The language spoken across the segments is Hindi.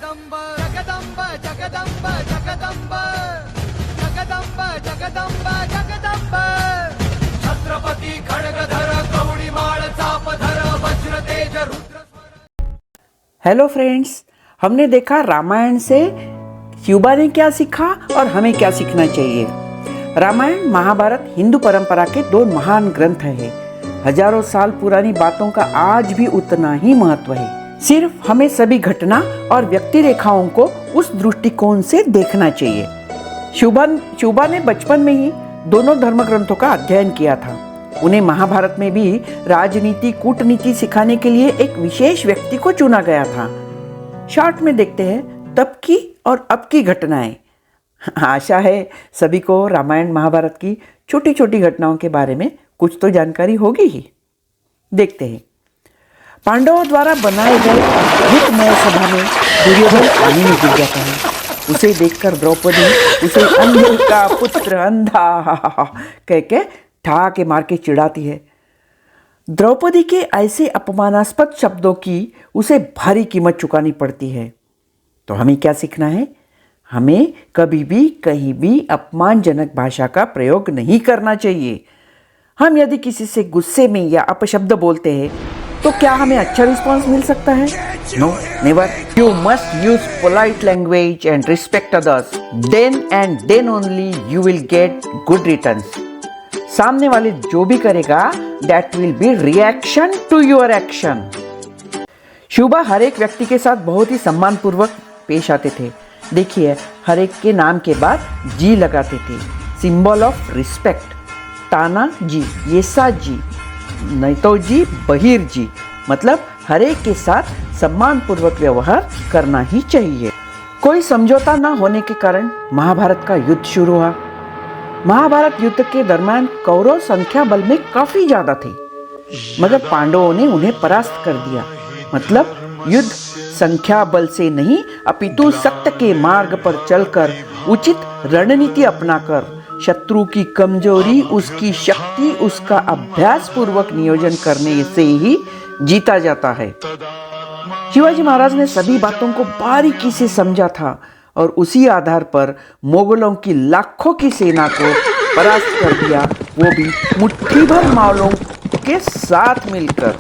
जगदम्ब जगदम्ब जगदम्ब जगदम्ब जगदम्ब जगदम्ब जगदम्ब छत्रपती खड्गधर कवडीमाळ चापधर वज्र तेज रुद्र। हेलो फ्रेंड्स, हमने देखा रामायण से शिवबा ने क्या सीखा और हमें क्या सीखना चाहिए। रामायण महाभारत हिंदू परंपरा के दो महान ग्रंथ हैं। हजारों साल पुरानी बातों का आज भी उतना ही महत्व है। सिर्फ हमें सभी घटना और व्यक्ति रेखाओं को उस दृष्टिकोण से देखना चाहिए। शिवबा ने बचपन में ही दोनों धर्म ग्रंथों का अध्ययन किया था। उन्हें महाभारत में भी राजनीति कूटनीति सिखाने के लिए एक विशेष व्यक्ति को चुना गया था। शॉर्ट में देखते हैं तब की और अब की घटनाएं। आशा है सभी को रामायण महाभारत की छोटी छोटी घटनाओं के बारे में कुछ तो जानकारी होगी ही। देखते हैं। पांडवों द्वारा बनाए गए हितमय सभा में दुर्योधन पानी में गिर जाता है। उसे देखकर द्रौपदी उसे अंधे का पुत्र अंधा कह के ठा के मार के चिढ़ाती है। द्रौपदी के ऐसे अपमानास्पद शब्दों की उसे भारी कीमत चुकानी पड़ती है। तो हमें क्या सीखना है? हमें कभी भी कहीं भी अपमानजनक भाषा का प्रयोग नहीं करना चाहिए। हम यदि किसी से गुस्से में या अपशब्द बोलते हैं तो क्या हमें अच्छा रिस्पॉन्स मिल सकता है? No, never. You must use polite language and respect others, then and then only you will get good returns. सामने वाले जो भी करेगा that will be reaction to your action. शिवबा हर एक व्यक्ति के साथ बहुत ही सम्मानपूर्वक पेश आते थे। देखिए, हर एक के नाम के बाद जी लगाते थे, सिंबल ऑफ रिस्पेक्ट। ताना जी, येसा जी, नैतो जी, बहिर जी, मतलब हर एक के साथ सम्मानपूर्वक व्यवहार करना ही चाहिए। कोई समझौता न होने के कारण महाभारत का युद्ध शुरू हुआ। महाभारत युद्ध के दरमियान कौरव संख्या बल में काफी ज्यादा थे, मगर पांडवों ने उन्हें परास्त कर दिया। मतलब युद्ध संख्या बल से नहीं अपितु सत्य के मार्ग पर चलकर उचित रणनीति अपनाकर शत्रु की कमजोरी उसकी शक्ति उसका अभ्यास पूर्वक नियोजन करने से ही जीता जाता है। शिवाजी महाराज ने सभी बातों को बारीकी से समझा था और उसी आधार पर मुगलों की लाखों की सेना को परास्त कर दिया, वो भी मुट्ठी भर मावलों के साथ मिलकर।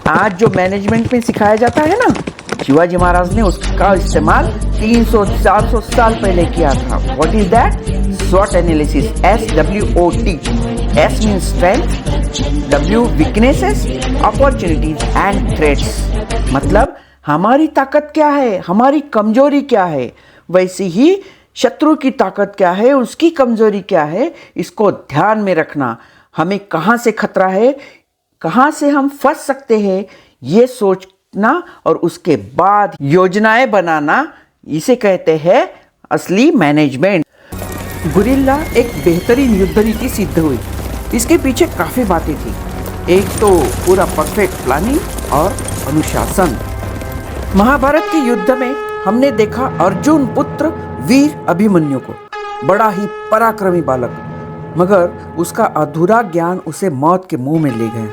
आज जो मैनेजमेंट में सिखाया जाता है ना, शिवाजी महाराज ने उसका इस्तेमाल 300-400 साल पहले किया था। What is that? SWOT analysis, SWOT। S means strength, W weaknesses, opportunities and threats। मतलब हमारी ताकत क्या है, हमारी कमजोरी क्या है, वैसे ही शत्रु की ताकत क्या है, उसकी कमजोरी क्या है, इसको ध्यान में रखना। हमें कहाँ से खतरा है, कहाँ से हम फंस सकते हैं, ये सोचना और उसके बाद योजनाएं बनाना, इसे कहते हैं असली मैनेजमेंट। गुरिल्ला एक बेहतरीन युद्ध नीति सिद्ध हुई। इसके पीछे काफ़ी बातें थी। एक तो पूरा परफेक्ट प्लानिंग और अनुशासन। महाभारत के युद्ध में हमने देखा अर्जुन पुत्र वीर अभिमन्यु को, बड़ा ही पराक्रमी बालक, मगर उसका अधूरा ज्ञान उसे मौत के मुंह में ले गया।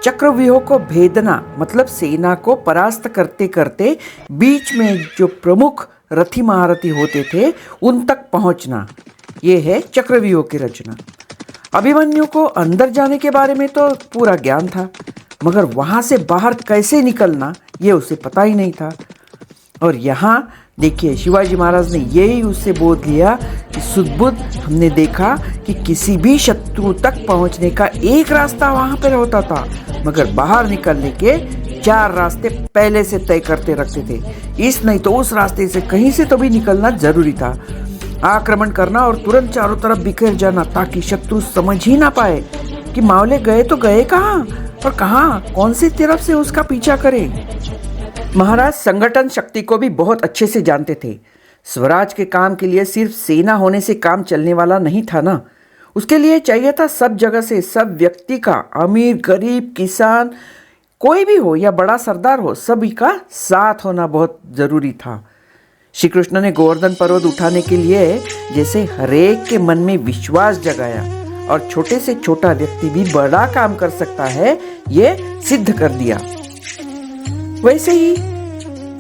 चक्रव्यूह को भेदना मतलब सेना को परास्त करते करते बीच में जो प्रमुख रथी महारथी होते थे उन तक पहुंचना, ये है चक्रव्यूह की रचना। अभिमन्यु को अंदर जाने के बारे में तो पूरा ज्ञान था, मगर वहां से बाहर कैसे निकलना ये उसे पता ही नहीं था। और यहाँ देखिए, शिवाजी महाराज ने यही उससे बोध लिया कि सुदबुद्ध हमने देखा कि किसी भी शत्रु तक पहुंचने का एक रास्ता वहां पर होता था, मगर बाहर निकलने के 4 रास्ते पहले से तय करते रखते थे। इस नहीं तो उस रास्ते से कहीं से तो भी निकलना जरूरी था। आक्रमण करना और तुरंत चारों तरफ बिखर जाना ताकि शत्रु समझ ही ना पाए कि मावले गए तो गए कहाँ और कहाँ कौन सी तरफ से उसका पीछा करे। महाराज संगठन शक्ति को भी बहुत अच्छे से जानते थे। स्वराज के काम के लिए सिर्फ सेना होने से काम चलने वाला नहीं था ना, उसके लिए चाहिए था सब जगह से सब व्यक्ति का, अमीर गरीब किसान कोई भी हो या बड़ा सरदार हो, सभी का साथ होना बहुत जरूरी था। श्री कृष्ण ने गोवर्धन पर्वत उठाने के लिए जैसे हरेक के मन में विश्वास जगाया और छोटे से छोटा व्यक्ति भी बड़ा काम कर सकता है, ये सिद्ध कर दिया। वैसे ही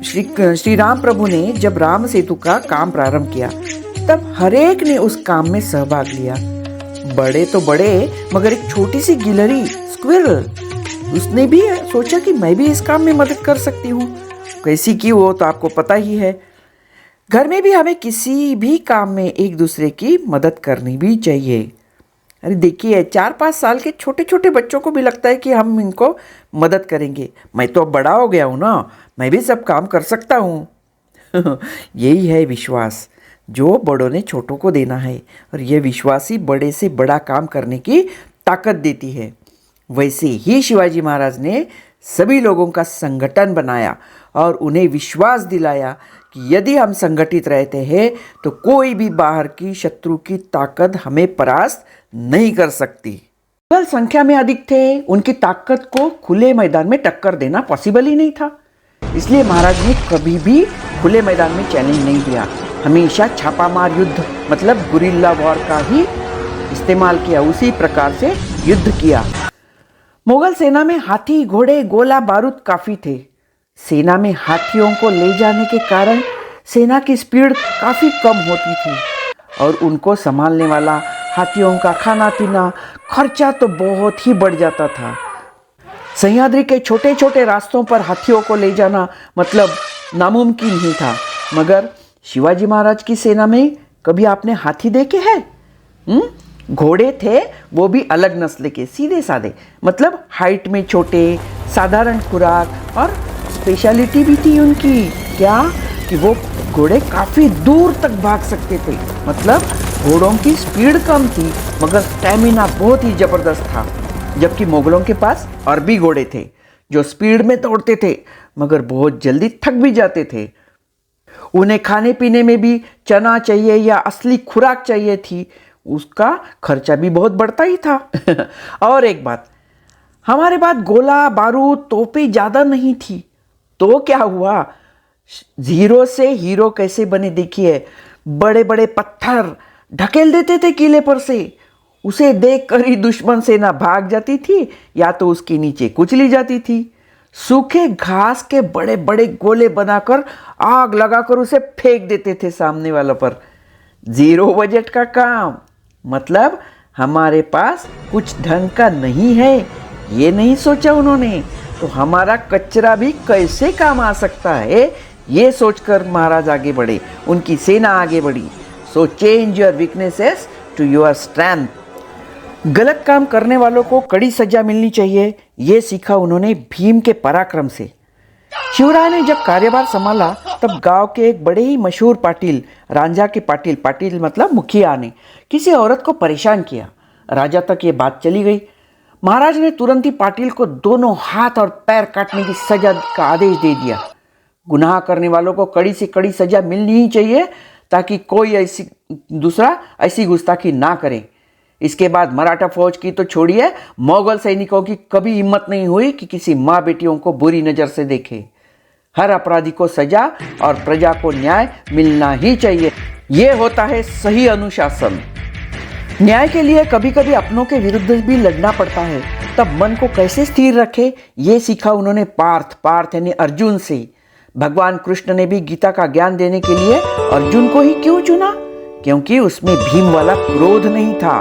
श्री राम प्रभु ने जब राम सेतु का काम प्रारंभ किया तब हरेक ने उस काम में सहभाग लिया। बड़े तो बड़े, मगर एक छोटी सी गिलहरी स्क्विरल, उसने भी सोचा कि मैं भी इस काम में मदद कर सकती हूँ। कैसी की वो तो आपको पता ही है। घर में भी हमें किसी भी काम में एक दूसरे की मदद करनी भी चाहिए। अरे देखिए, 4-5 साल के छोटे छोटे बच्चों को भी लगता है कि हम इनको मदद करेंगे। मैं तो अब बड़ा हो गया हूँ ना, मैं भी सब काम कर सकता हूँ। यही है विश्वास जो बड़ों ने छोटों को देना है, और यह विश्वास ही बड़े से बड़ा काम करने की ताकत देती है। वैसे ही शिवाजी महाराज ने सभी लोगों का संगठन बनाया और उन्हें विश्वास दिलाया कि यदि हम संगठित रहते हैं तो कोई भी बाहर की शत्रु की ताकत हमें परास्त नहीं कर सकती। मुगल संख्या में अधिक थे, उनकी ताकत को खुले मैदान में टक्कर देना पॉसिबल ही नहीं था। इसलिए महाराज ने कभी भी खुले मैदान में चैलेंज नहीं दिया, हमेशा छापामार युद्ध मतलब गुरिल्ला वॉर का ही इस्तेमाल किया, उसी प्रकार से युद्ध किया। मुगल सेना में हाथी, घोड़े, गोला बारूद काफी थे। सेना में हाथियों को ले जाने के कारण सेना की स्पीड काफी कम होती थी और उनको संभालने वाला, हाथियों का खाना पीना, खर्चा तो बहुत ही बढ़ जाता था। सह्याद्री के छोटे छोटे रास्तों पर हाथियों को ले जाना मतलब नामुमकिन ही था। मगर शिवाजी महाराज की सेना में कभी आपने हाथी देखे हैं? घोड़े थे, वो भी अलग नस्ल के, सीधे साधे, मतलब हाइट में छोटे, साधारण खुराक, और स्पेशलिटी भी थी उनकी क्या कि वो घोड़े काफ़ी दूर तक भाग सकते थे। मतलब घोड़ों की स्पीड कम थी मगर स्टैमिना बहुत ही ज़बरदस्त था। जबकि मुगलों के पास अरबी घोड़े थे जो स्पीड में दौड़ते थे मगर बहुत जल्दी थक भी जाते थे। उन्हें खाने पीने में भी चना चाहिए या असली खुराक चाहिए थी, उसका खर्चा भी बहुत बढ़ता ही था। और एक बात, हमारे पास गोला बारूद तोपें ज़्यादा नहीं थी, तो क्या हुआ, जीरो से हीरो कैसे बने देखिए। बड़े बड़े पत्थर ढकेल देते थे किले पर से, उसे देखकर ही दुश्मन सेना भाग जाती थी या तो उसके नीचे कुचली जाती थी। सूखे घास के बड़े बड़े गोले बनाकर आग लगाकर उसे फेंक देते थे सामने वालों पर। जीरो बजट का काम, मतलब हमारे पास कुछ ढंग का नहीं है, ये नहीं सोचा उन्होंने, तो हमारा कचरा भी कैसे काम आ सकता है, ये सोचकर महाराज आगे बढ़े, उनकी सेना आगे बढ़ी। So change your weaknesses to your strength. गलत काम करने वालों को कड़ी सजा मिलनी चाहिए, ये सीखा उन्होंने भीम के पराक्रम से। शिवराय ने जब कार्यभार संभाला तब गांव के एक बड़े ही मशहूर पाटिल, रांझा के पाटिल, पाटिल मतलब मुखिया, ने किसी औरत को परेशान किया। राजा तक ये बात चली गई। महाराज ने तुरंत ही पाटिल को दोनों हाथ और पैर काटने की सजा का आदेश दे दिया। गुनाह करने वालों को कड़ी से कड़ी सजा मिलनी ही चाहिए ताकि कोई दूसरा ऐसी गुस्ताखी ना करे। इसके बाद मराठा फौज की तो छोड़िए, मुगल सैनिकों की कभी हिम्मत नहीं हुई कि किसी माँ बेटियों को बुरी नज़र से देखे। हर अपराधी को सजा और प्रजा को न्याय मिलना ही चाहिए, ये होता है सही अनुशासन। न्याय के लिए कभी कभी अपनों के विरुद्ध भी लड़ना पड़ता है, तब मन को कैसे स्थिर रखे ये सीखा उन्होंने पार्थ यानी अर्जुन से। भगवान कृष्ण ने भी गीता का ज्ञान देने के लिए अर्जुन को ही क्यों चुना? क्योंकि उसमें भीम वाला क्रोध नहीं था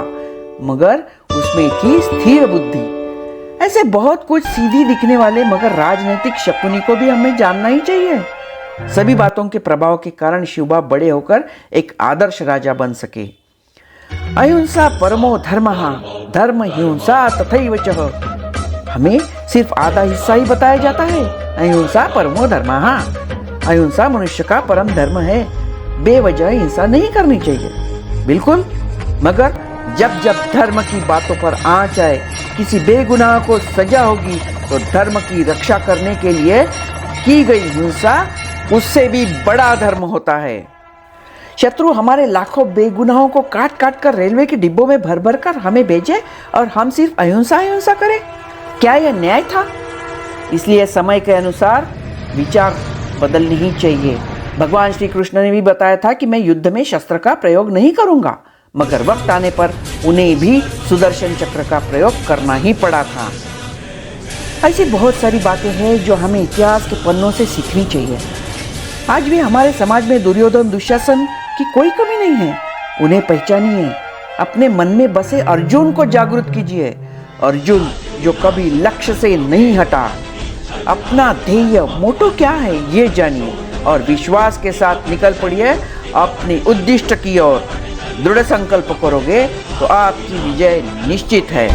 मगर उसमें थी स्थिर बुद्धि। ऐसे बहुत कुछ सीधी दिखने वाले मगर राजनीतिक शकुनी को भी हमें जानना ही चाहिए। सभी बातों के प्रभाव के कारण शिवबा बड़े होकर एक आदर्श राजा बन सके। अहिंसा परमो धर्मः, धर्म हिंसा तथैव च। हमें सिर्फ आधा हिस्सा ही बताया जाता है, अहिंसा परमो धर्मः। अहिंसा मनुष्य का परम धर्म है, बेवजह हिंसा नहीं करनी चाहिए, बिल्कुल। मगर जब जब धर्म की बातों पर आंच आए, किसी बेगुनाह को सजा होगी तो धर्म की रक्षा करने के लिए की गई हिंसा उससे भी बड़ा धर्म होता है। शत्रु हमारे लाखों बेगुनाहों को काट काट कर रेलवे के डिब्बों में भर भर कर हमें भेजे और हम सिर्फ अहिंसा करें, क्या यह न्याय था? इसलिए समय के अनुसार विचार बदलने ही चाहिए। भगवान श्री कृष्ण ने भी बताया था कि मैं युद्ध में शस्त्र का प्रयोग नहीं करूंगा, मगर वक्त आने पर उन्हें भी सुदर्शन चक्र का प्रयोग करना ही पड़ा था। ऐसी बहुत सारी बातें हैं जो हमें इतिहास के पन्नों से सीखनी चाहिए। आज भी हमारे समाज में दुर्योधन दुशासन की कोई कमी नहीं है। उन्हें पहचानिए, अपने मन में बसे अर्जुन को जागृत कीजिए। अर्जुन जो कभी लक्ष्य से नहीं हटा। अपना ध्येय मोटो क्या है ये जानिए और विश्वास के साथ निकल पड़िए अपने उद्दिष्ट की ओर। दृढ़ संकल्प करोगे तो आपकी विजय निश्चित है।